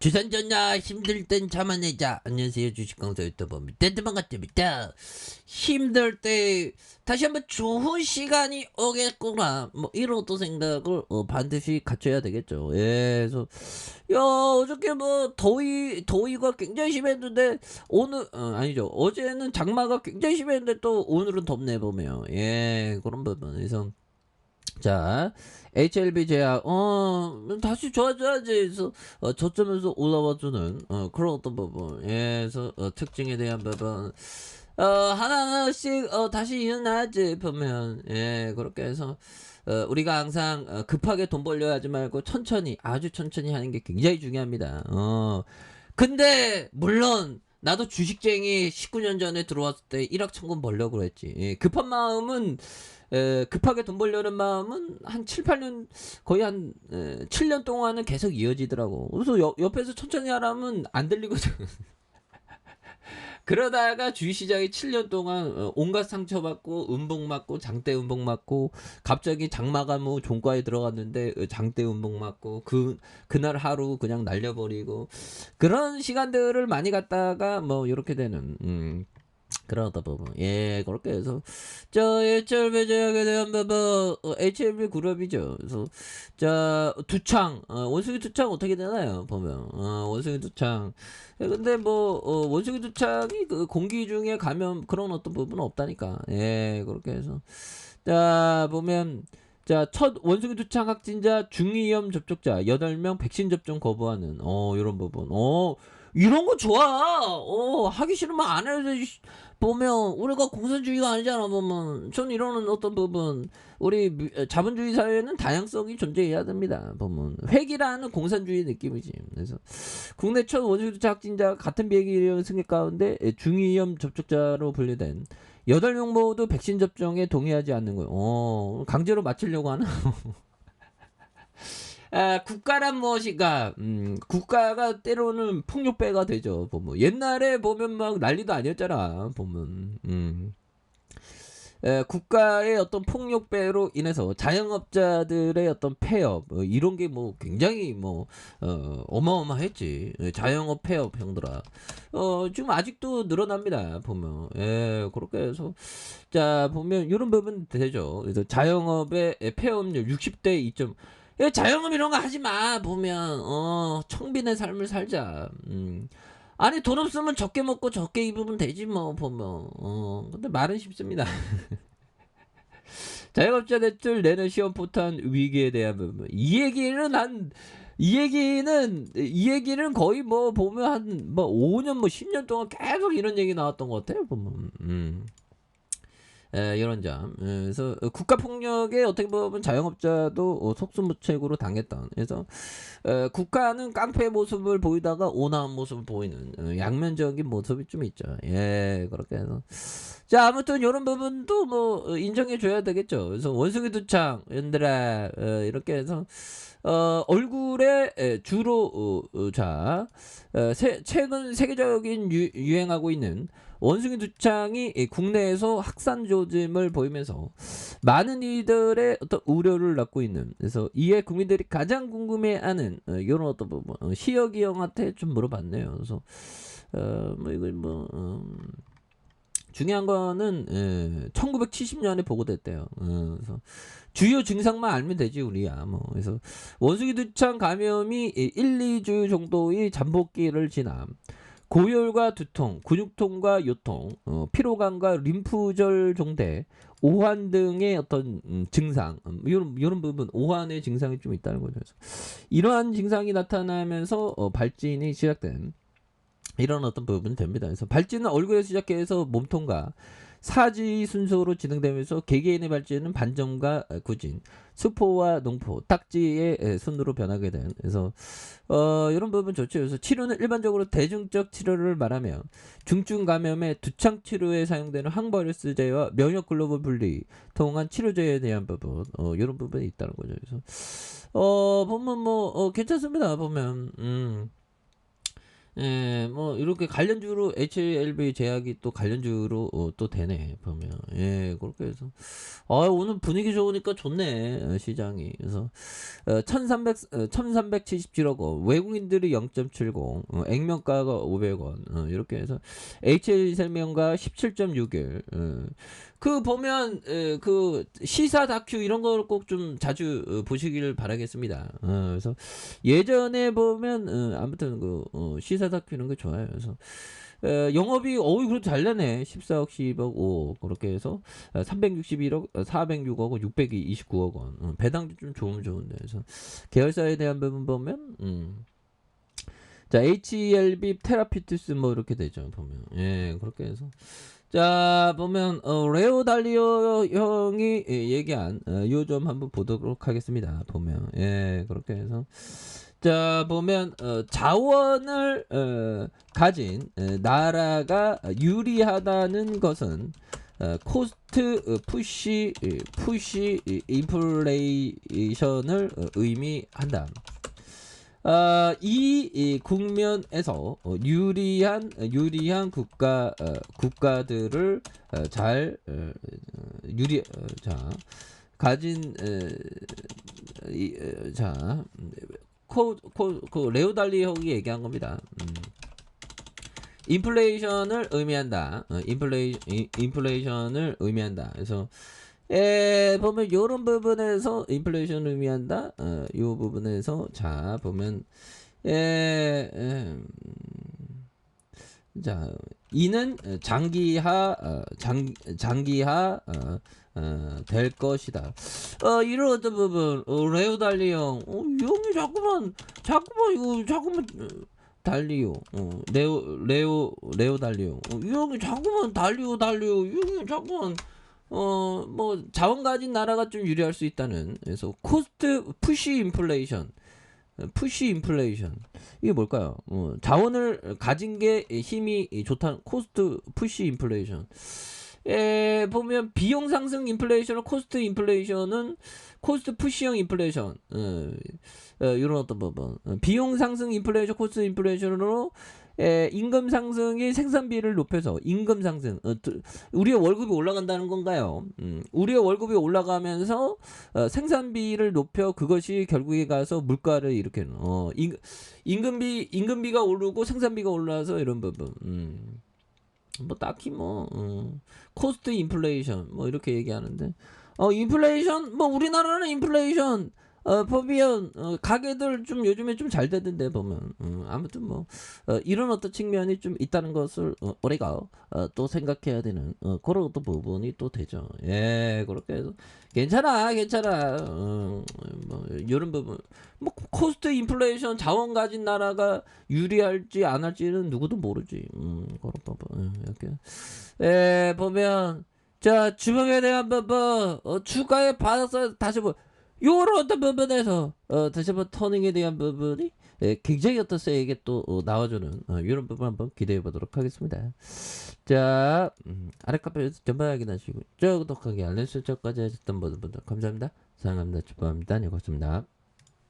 주산전자 힘들 땐 참아내자. 안녕하세요, 주식강사 유튜버입니다. 반갑습니다. 힘들 때 다시 한번 좋은 시간이 오겠구나, 뭐 이런 어떤 생각을 반드시 갖춰야 되겠죠. 예, 그래서 야, 어저께 뭐 더위가 굉장히 심했는데 오늘 아니죠, 어제는 장마가 굉장히 심했는데 또 오늘은 덥네 보면. 예, 그런 부분에서 자, HLB 제약, 다시 좋아져야지. 그래서, 저점에서 올라와주는, 그런 어떤 부분, 예, 그래서, 특징에 대한 부분, 하나하나씩, 다시 일어나야지, 보면, 예, 그렇게 해서, 우리가 항상, 급하게 돈 벌려 하지 말고, 천천히, 아주 천천히 하는 게 굉장히 중요합니다. 근데, 물론, 나도 주식쟁이 19년 전에 들어왔을 때 1억 천금 벌려고 했지. 예, 급한 마음은, 급하게 돈 벌려는 마음은 한 7, 8년, 거의 한 7년 동안은 계속 이어지더라고. 그래서 옆에서 천천히 하라면 안 들리거든. 그러다가 주식시장이 7년 동안 온갖 상처받고 음봉 맞고 장대 음봉 맞고, 갑자기 장마가 뭐 종가에 들어갔는데 장대 음봉 맞고, 그날 하루 그냥 날려버리고, 그런 시간들을 많이 갖다가 뭐 이렇게 되는 그러다 보면, 예, 그렇게 해서 저 HLB 제약에 대한 부분, HLB 그룹이죠. 그래서 자, 두창, 원숭이 두창 어떻게 되나요 보면, 원숭이 두창. 예, 근데 뭐 원숭이 두창이 그 공기 중에 가면 그런 어떤 부분은 없다니까. 예, 그렇게 해서 자 보면, 자, 첫 원숭이 두창 확진자 중위험 접촉자 8명 백신 접종 거부하는, 이런 부분. 이런 거 좋아. 하기 싫으면 안 해도 되지. 보면 우리가 공산주의가 아니잖아. 보면 전 이런 어떤 부분, 우리 자본주의 사회에는 다양성이 존재해야 됩니다. 보면 획이라는 공산주의 느낌이지. 그래서 국내 첫 원숭이 투자 확진자 같은 비행기 승객 가운데 중위험 접촉자로 분류된 8명 모두 백신 접종에 동의하지 않는 거예요. 강제로 맞추려고 하나? 국가란 무엇인가? 국가가 때로는 폭력배가 되죠. 보면 옛날에 보면 막 난리도 아니었잖아. 보면, 국가의 어떤 폭력배로 인해서 자영업자들의 어떤 폐업, 이런 게 뭐 굉장히 뭐 어마어마했지. 자영업 폐업 형들아. 지금 아직도 늘어납니다. 보면, 예, 그렇게 해서 자 보면 이런 부분 되죠. 그래서 자영업의 폐업률 60대 2점. 자영업 이런 거 하지 마. 보면 청빈의 삶을 살자. 아니, 돈 없으면 적게 먹고 적게 입으면 되지 뭐. 보면 근데 말은 쉽습니다. 자영업자 대출 내는 시험 포탄 위기에 대한 부분, 이 얘기는 거의 뭐 보면 한 뭐 5년 뭐 10년 동안 계속 이런 얘기 나왔던 것 같아요. 보면 이런 점. 그래서 국가 폭력에 어떻게 보면 자영업자도 속수무책으로 당했던. 그래서 국가는 깡패 모습을 보이다가 온화한 모습을 보이는, 양면적인 모습이 좀 있죠. 예, 그렇게 해서 자, 아무튼 이런 부분도 뭐 인정해 줘야 되겠죠. 그래서 원숭이 두창 연들아, 이렇게 해서 얼굴에 주로 자, 최근 세계적인 유행하고 있는 원숭이 두창이 국내에서 확산 조짐을 보이면서 많은 이들의 어떤 우려를 낳고 있는. 그래서 이에 국민들이 가장 궁금해하는 이런 어떤 부분, 시혁이 형한테 좀 물어봤네요. 그래서 뭐 이거 뭐 중요한 거는 1970년에 보고됐대요. 그래서 주요 증상만 알면 되지 우리야 뭐. 그래서 원숭이 두창 감염이 1, 2주 정도의 잠복기를 지나 고열과 두통, 근육통과 요통, 피로감과 림프절 종대, 오한 등의 어떤 증상, 이런 부분, 오한의 증상이 좀 있다는 거죠. 그래서 이러한 증상이 나타나면서 발진이 시작된 이런 어떤 부분이 됩니다. 그래서 발진은 얼굴에서 시작해서 몸통과 사지 순서로 진행되면서 개개인의 발진은 반점과 구진, 수포와 농포, 딱지의 순으로 변하게 된. 그래서 이런 부분 좋죠. 그래서 치료는 일반적으로 대중적 치료를 말하면 중증 감염의 두창 치료에 사용되는 항바이러스제와 면역 글로불 분리 통한 치료제에 대한 부분, 이런 부분이 있다는 거죠. 그래서 보면 뭐 괜찮습니다. 보면 예, 뭐 이렇게 관련주로 HLB 제약이 또 관련주로 또 되네 보면. 예, 그렇게 해서 오늘 분위기 좋으니까 좋네 시장이. 그래서 1377억 원, 외국인들이 0.70, 액면가가 500원, 이렇게 해서 HL생명가 17.61. 그 보면 그 시사 다큐 이런 걸 꼭 좀 자주 보시길 바라겠습니다. 그래서 예전에 보면 아무튼 그 시사 다큐 이런 게 좋아요. 그래서 영업이 그래도 잘 내네. 14억, 12억, 5억 그렇게 해서 361억, 406억 원, 629억 원. 배당도 좀 좋으면 좋은데. 그래서 계열사에 대한 부분 보면 자, HLB 테라피티스 뭐 이렇게 되죠. 보면. 예, 그렇게 해서 자, 보면 레오 달리오 형이 얘기한 요 점 한번 보도록 하겠습니다. 보면. 예, 그렇게 해서 자, 보면 자원을 가진 나라가 유리하다는 것은 코스트 푸시 인플레이션을 의미한다. 이 국면에서 유리한 국가들을 잘 가진 레오달리 형이 얘기한 겁니다. 인플레이션을 의미한다. 인플레이션을 의미한다. 그래서 보면 이런 부분에서 인플레이션을 의미한다. 이 부분에서 자 보면 자 이는 장기화 될 것이다. 이런 어떤 부분 레오달리 형, 이 형이 자꾸만 이거 자꾸만 달리오, 레오 달리오, 이 형이 자꾸만 달리오, 이 형이 자꾸만 뭐 자원 가진 나라가 좀 유리할 수 있다는. 그래서 코스트 푸시 인플레이션 이게 뭘까요? 자원을 가진 게 힘이 좋다는 코스트 푸시 인플레이션. 보면 비용 상승 인플레이션은 코스트 인플레이션은 코스트 푸시형 인플레이션. 이런 어떤 부분. 비용 상승 인플레이션, 코스트 인플레이션으로 임금 상승이 생산비를 높여서 임금 상승. 우리의 월급이 올라간다는 건가요? 우리의 월급이 올라가면서 생산비를 높여 그것이 결국에 가서 물가를 일으키는. 임금비가 오르고 생산비가 올라서 이런 부분. 뭐 딱히 코스트 인플레이션 뭐 이렇게 얘기하는데 인플레이션 뭐 우리나라는 인플레이션 보면 가게들 좀 요즘에 좀 잘 되던데 보면 아무튼 뭐 이런 어떤 측면이 좀 있다는 것을 우리가 또 생각해야 되는 그런 어떤 부분이 또 되죠. 예, 그렇게 해서 괜찮아 뭐 이런 부분 뭐 코스트 인플레이션 자원 가진 나라가 유리할지 안 할지는 누구도 모르지. 그런 부분 이렇게 보면 자 주먹에 대한 부분 주가에 받아서 다시 뭐 요런 어떤 부분에서 다시 한번 터닝에 대한 부분이 굉장히 어떤 세게 또 나와주는 이런 부분 한번 기대해 보도록 하겠습니다. 자 아래 카페에서 전방 확인하시고 구독하기 알림 설정까지 하셨던 모든 분들 감사합니다. 사랑합니다. 축복합니다. 네, 고맙습니다.